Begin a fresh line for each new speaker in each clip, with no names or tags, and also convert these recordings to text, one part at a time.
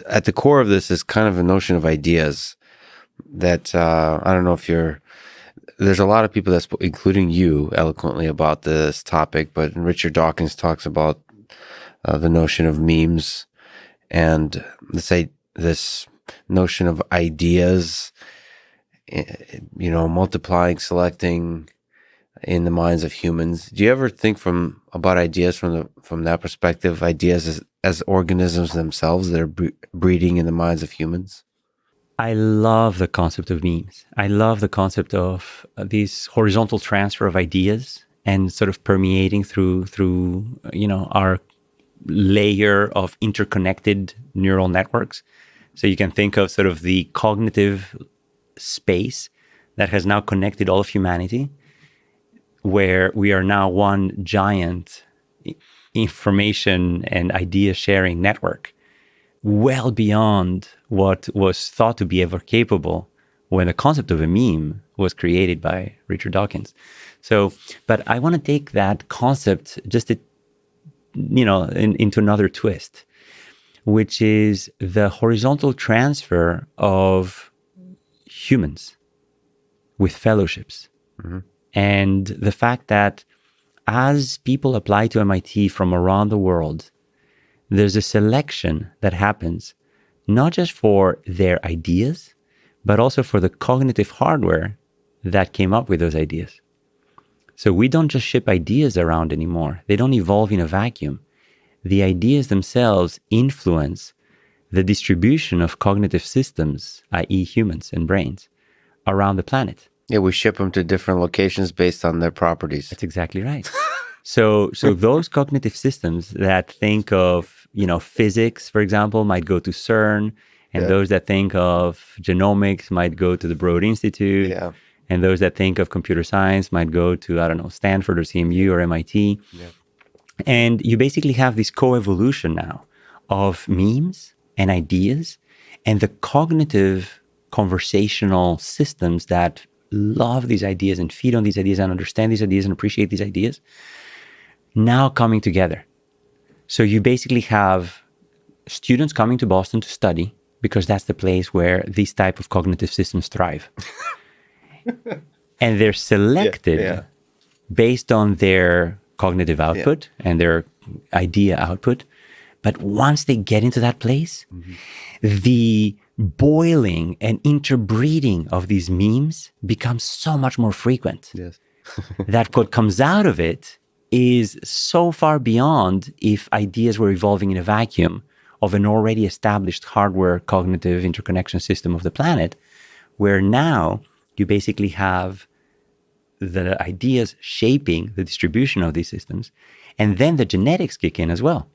at the core of this is kind of a notion of ideas that I don't know if there's a lot of people including you, eloquently about this topic, but Richard Dawkins talks about the notion of memes and this notion of ideas, multiplying, selecting in the minds of humans. Do you ever think about ideas from that perspective? Ideas as organisms themselves that are breeding in the minds of humans?
I love the concept of memes. I love the concept of this horizontal transfer of ideas and sort of permeating through our layer of interconnected neural networks. So you can think of sort of the cognitive space that has now connected all of humanity, where we are now one giant information and idea sharing network, well beyond what was thought to be ever capable when the concept of a meme was created by Richard Dawkins. So, but I want to take that concept just into another twist, which is the horizontal transfer of humans with fellowships. Mm-hmm. And the fact that as people apply to MIT from around the world, there's a selection that happens, not just for their ideas, but also for the cognitive hardware that came up with those ideas. So we don't just ship ideas around anymore. They don't evolve in a vacuum. The ideas themselves influence the distribution of cognitive systems, i.e. humans and brains, around the planet.
Yeah, we ship them to different locations based on their properties.
That's exactly right. So those cognitive systems that think of, physics, for example, might go to CERN, and those that think of genomics might go to the Broad Institute, and those that think of computer science might go to, I don't know, Stanford or CMU or MIT. Yeah. And you basically have this co-evolution now of memes and ideas and the cognitive conversational systems that love these ideas and feed on these ideas and understand these ideas and appreciate these ideas now coming together. So you basically have students coming to Boston to study because that's the place where these type of cognitive systems thrive. And they're selected based on their cognitive output and their idea output. But once they get into that place, the boiling and interbreeding of these memes becomes so much more frequent. Yes. That what comes out of it is so far beyond if ideas were evolving in a vacuum of an already established hardware cognitive interconnection system of the planet, where now you basically have the ideas shaping the distribution of these systems, and then the genetics kick in as well.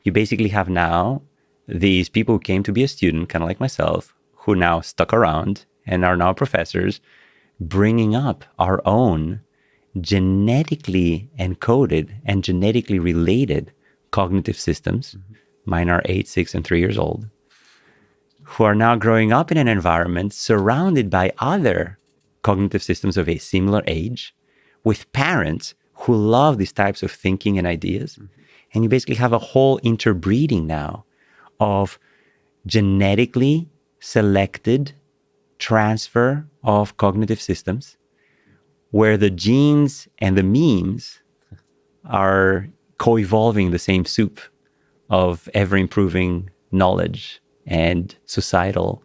You basically have now these people who came to be a student, kind of like myself, who now stuck around and are now professors, bringing up our own genetically encoded and genetically related cognitive systems. Mine are 8, 6, and 3 years old, who are now growing up in an environment surrounded by other cognitive systems of a similar age, with parents who love these types of thinking and ideas. And you basically have a whole interbreeding now of genetically selected transfer of cognitive systems, where the genes and the memes are co-evolving the same soup of ever-improving knowledge and societal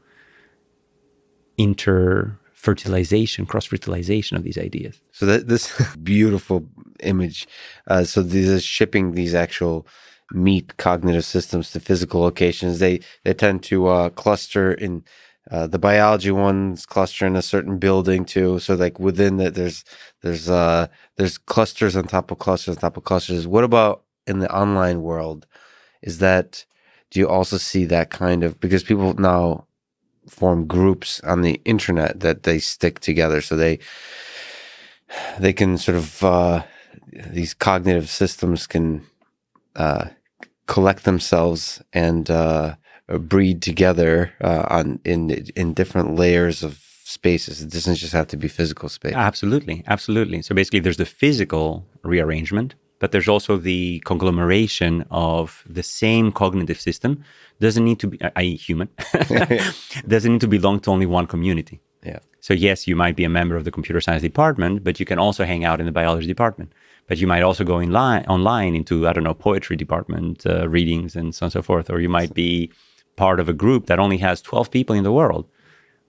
cross-fertilization of these ideas.
So this beautiful image. So these are shipping these actual meat cognitive systems to physical locations. They tend to cluster in the biology ones cluster in a certain building too. So like within that, there's clusters on top of clusters on top of clusters. What about in the online world? Do you also see that kind of, because people now form groups on the internet that they stick together, so they can sort of these cognitive systems can collect themselves and breed together in different layers of spaces. It doesn't just have to be physical space.
Absolutely. So basically there's the physical rearrangement, but there's also the conglomeration of the same cognitive system. Doesn't need to be, i.e. human, doesn't need to belong to only one community.
Yeah.
So yes, you might be a member of the computer science department, but you can also hang out in the biology department. But you might also go online into, I don't know, poetry department readings and so on and so forth. Or you might be part of a group that only has 12 people in the world,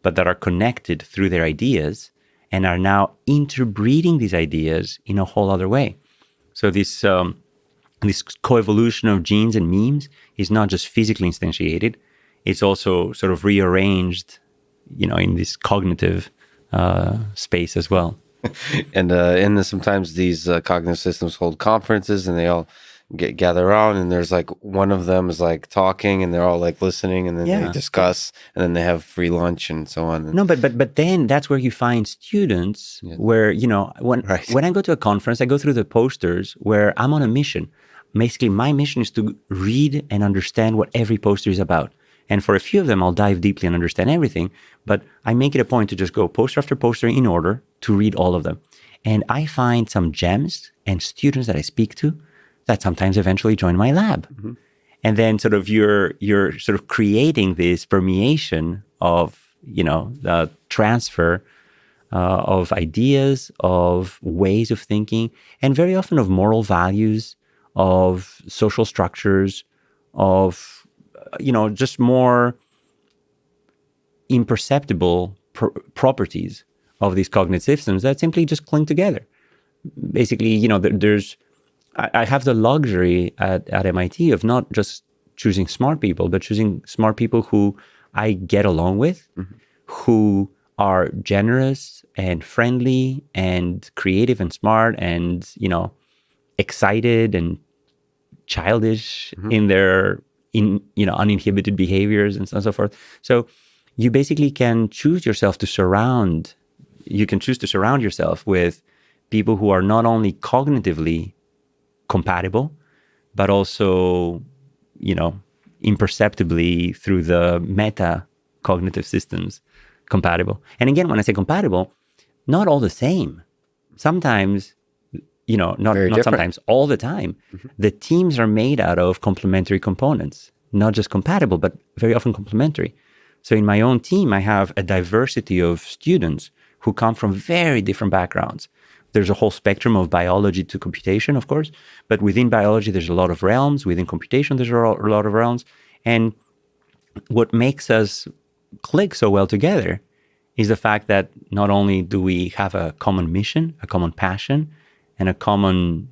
but that are connected through their ideas and are now interbreeding these ideas in a whole other way. So this coevolution of genes and memes is not just physically instantiated, it's also sort of rearranged, in this cognitive space as well.
And sometimes these cognitive systems hold conferences, and they all gather around, and there's like one of them is like talking, and they're all like listening, and then they discuss, and then they have free lunch and so on.
No, but then that's where you find students where, when I go to a conference, I go through the posters where I'm on a mission. Basically, my mission is to read and understand what every poster is about. And for a few of them, I'll dive deeply and understand everything. But I make it a point to just go poster after poster in order to read all of them. And I find some gems and students that I speak to that sometimes eventually join my lab. Mm-hmm. And then sort of you're sort of creating this permeation of, the transfer of ideas, of ways of thinking, and very often of moral values, of social structures, of just more imperceptible properties of these cognitive systems that simply just cling together. Basically, I have the luxury at MIT of not just choosing smart people, but choosing smart people who I get along with, mm-hmm. who are generous and friendly and creative and smart and, excited and childish mm-hmm. in their uninhibited behaviors and so on and so forth. So you basically can choose yourself to surround yourself with people who are not only cognitively compatible, but also, imperceptibly through the meta cognitive systems compatible. And again, when I say compatible, not all the same. Sometimes, not sometimes, all the time, mm-hmm. the teams are made out of complementary components, not just compatible, but very often complementary. So in my own team, I have a diversity of students who come from very different backgrounds. There's a whole spectrum of biology to computation, of course, but within biology, there's a lot of realms. Within computation, there's a lot of realms. And what makes us click so well together is the fact that not only do we have a common mission, a common passion, and a common,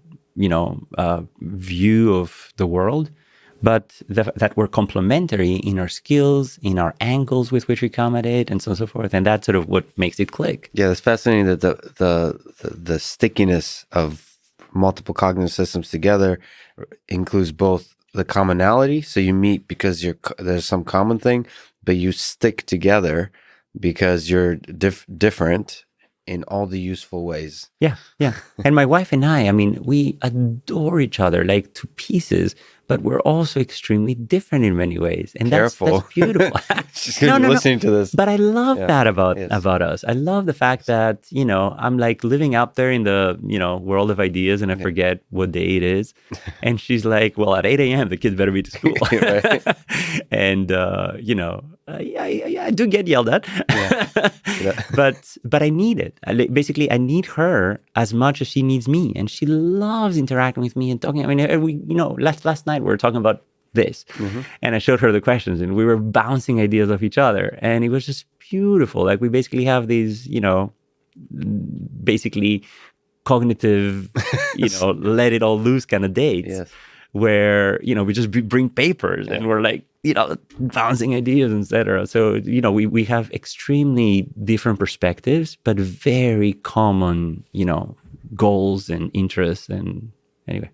view of the world, but that we're complementary in our skills, in our angles with which we come at it, and so on and so forth. And that's sort of what makes it click.
Yeah, it's fascinating that the stickiness of multiple cognitive systems together includes both the commonality. So you meet because there's some common thing, but you stick together because you're different in all the useful ways.
Yeah. And my wife and I mean, we adore each other like to pieces, but we're also extremely different in many ways. And that's beautiful.
She's going to be listening to this.
But I love that about us. I love the fact that, I'm like living out there in the, world of ideas and I forget what day it is. And she's like, well, at 8 a.m., the kids better be to school. And, I do get yelled at. But I need it. Basically, I need her as much as she needs me. And she loves interacting with me and talking. I mean, last night we were talking about this mm-hmm. and I showed her the questions and we were bouncing ideas off each other. And it was just beautiful. Like we basically have these, basically cognitive, let it all loose kind of dates where, we just bring papers and we're like, bouncing ideas, etc. So, we have extremely different perspectives, but very common, goals and interests. And anyway.